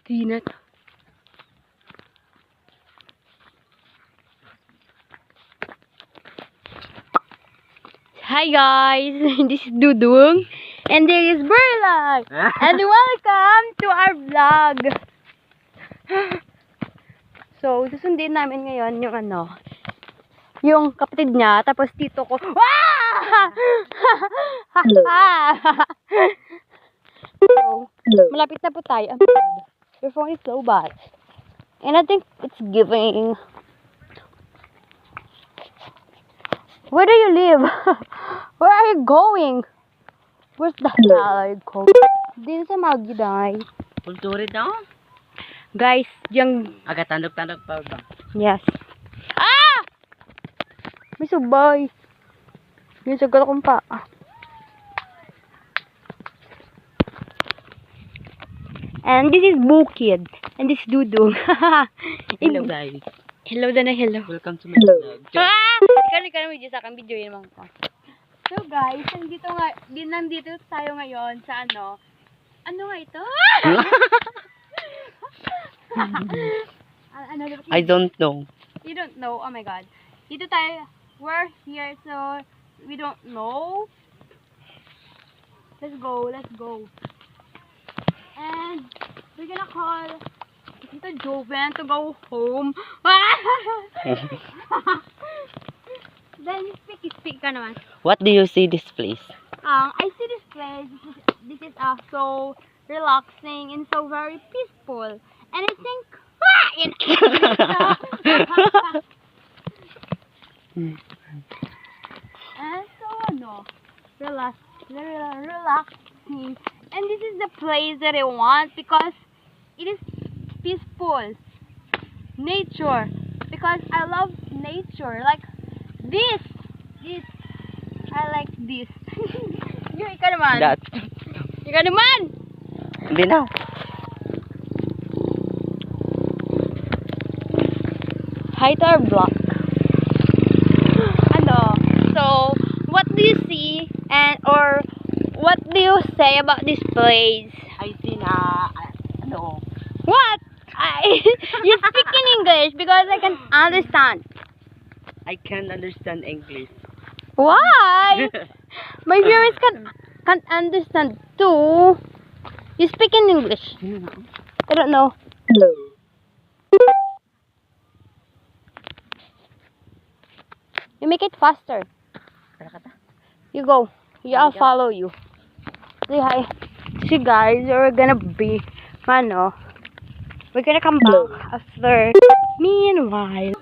Tinat. Hi guys, this is Dudung and this is Berlag and welcome to our vlog. So, susundin namin ngayon yung kapatid niya, tapos tito ko. So, malapit na po tayo. Your phone is low bat. And I think it's giving. Where do you live? Where are you going? Where's the hell are you going? Din sa Magiday. Kulturid na ako. Guys, yung... Agad tandok-tandok pa ba? Yes. Ah! May subay. Yung sagal akong pa. And this is Bukid. And this is Dudung. Hello guys. Hello na hello. Welcome to my vlog. Ah! Ikaw na video sa akin. Video yun naman ko. So guys, nandito tayo ngayon sa ano nga ito? I don't know. You don't know? Oh my god. Dito tayo. We're here so we don't know. Let's go. And we're gonna call Tito Joven to go home. Then speak ka naman. What do you see this place? I see this place. This is so relaxing and so very peaceful. And I think and so relaxing. And this is the place that I want because it is peaceful. Nature. Because I love nature. Like this. I like this. Ikaw naman. That. Ikaw naman. Hindi na. Hi to our vlog. So, what do you see or what do you say about this place? I see na, What? You speak in English because I can understand. I can't understand English. Why? My viewers can't understand too. You speak in English. I don't know. Hello. You make it faster. You go. I'll follow you. Say hi. See guys, we're gonna be, we're gonna come back after. Meanwhile.